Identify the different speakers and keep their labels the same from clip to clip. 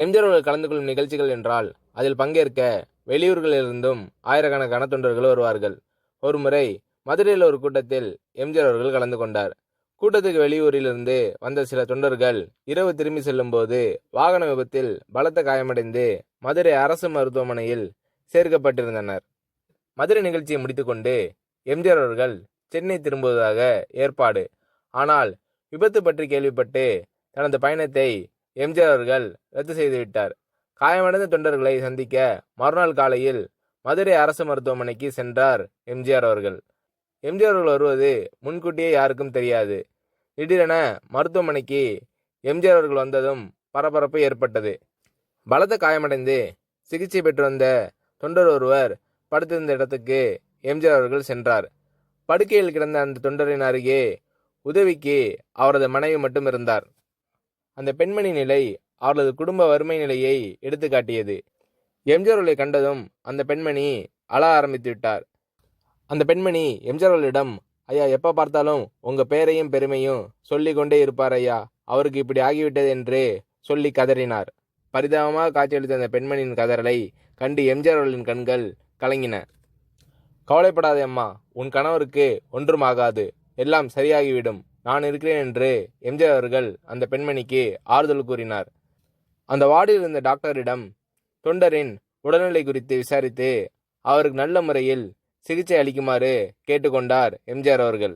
Speaker 1: எம்ஜிஆர் அவர்கள் கலந்து கொள்ளும் நிகழ்ச்சிகள் என்றால் அதில் பங்கேற்க வெளியூர்களிலிருந்தும் ஆயிரக்கணக்கான தொண்டர்கள் வருவார்கள். ஒருமுறை மதுரையில் ஒரு கூட்டத்தில் எம்ஜிஆர் அவர்கள் கலந்து கொண்டார். கூட்டத்துக்கு வெளியூரிலிருந்து வந்த சில தொண்டர்கள் இரவு திரும்பி செல்லும் போது வாகன விபத்தில் பலத்த காயமடைந்து மதுரை அரசு மருத்துவமனையில் சேர்க்கப்பட்டிருந்தனர். மதுரை நிகழ்ச்சியை முடித்துக்கொண்டு எம்ஜிஆர் அவர்கள் சென்னை திரும்புவதாக ஏற்பாடு. ஆனால் விபத்து பற்றி கேள்விப்பட்டு தனது பயணத்தை எம்ஜிஆர் அவர்கள் ரத்து செய்துவிட்டார். காயமடைந்த தொண்டர்களை சந்திக்க மறுநாள் காலையில் மதுரை அரசு மருத்துவமனைக்கு சென்றார் எம்ஜிஆர் அவர்கள். எம்ஜிஆர் அவர்கள் வருவது முன்கூட்டியே யாருக்கும் தெரியாது. திடீரென மருத்துவமனைக்கு எம்ஜிஆர் அவர்கள் வந்ததும் பரபரப்பு ஏற்பட்டது. பலத்த காயமடைந்து சிகிச்சை பெற்று வந்த தொண்டர் ஒருவர் படுத்திருந்த இடத்துக்கு எம்ஜிஆர் அவர்கள் சென்றார். படுக்கையில் கிடந்த அந்த தொண்டரின் அருகே உதவிக்கு அவரது மனைவி மட்டும் இருந்தார். அந்த பெண்மணி நிலை அவரது குடும்ப வறுமை நிலையை எடுத்து காட்டியது. எம்ஜிஆர் அவர்களை கண்டதும் அந்த பெண்மணி அழ ஆரம்பித்து விட்டார். அந்த பெண்மணி எம்ஜிஆர் அவர்களிடம், ஐயா, எப்போ பார்த்தாலும் உங்க பெயரையும் பெருமையும் சொல்லி கொண்டே இருப்பார் ஐயா, அவருக்கு இப்படி ஆகிவிட்டது என்று சொல்லி கதறினார். பரிதாபமாக காட்சியளித்த அந்த பெண்மணியின் கதறலை கண்டு எம்ஜிஆர் அவர்களின் கண்கள் கலங்கின. கவலைப்படாதே அம்மா, உன் கணவருக்கு ஒன்றும் ஆகாது, எல்லாம் சரியாகிவிடும், நான் இருக்கிறேன் என்று எம்ஜிஆர் அவர்கள் அந்த பெண்மணிக்கு ஆறுதல் கூறினார். அந்த வார்டில் இருந்த டாக்டரிடம் தொண்டரின் உடல்நிலை குறித்து விசாரித்து அவருக்கு நல்ல முறையில் சிகிச்சை அளிக்குமாறு கேட்டுக்கொண்டார் எம்ஜிஆர் அவர்கள்.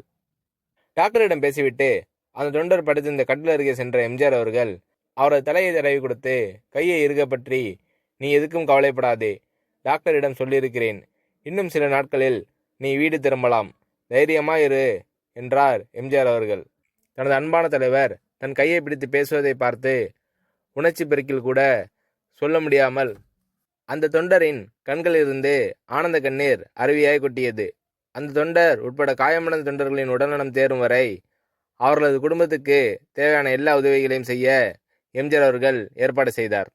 Speaker 1: டாக்டரிடம் பேசிவிட்டு அந்த தொண்டர் படுத்திருந்த கட்டில் அருகே சென்ற எம்ஜிஆர் அவர்கள் அவரது தலையை தடவி கொடுத்து கையை இறுக பற்றி, நீ எதுக்கும் கவலைப்படாதே, டாக்டரிடம் சொல்லியிருக்கிறேன், இன்னும் சில நாட்களில் நீ வீடு திரும்பலாம், தைரியமாயிரு என்றார் எம்ஜிஆர் அவர்கள். தனது அன்பான தலைவர் தன் கையை பிடித்து பேசுவதை பார்த்து உணர்ச்சி பெருக்கில் கூட சொல்ல முடியாமல் அந்த தொண்டரின் கண்களிலிருந்து ஆனந்த கண்ணீர் அருவியாய் கொட்டியது. அந்த தொண்டர் உட்பட காயமடைந்த தொண்டர்களின் உடல்நலம் தேரும் வரை அவர்களது குடும்பத்துக்கு தேவையான எல்லா உதவிகளையும் செய்ய எம்ஜிஆர் அவர்கள் ஏற்பாடு செய்தார்.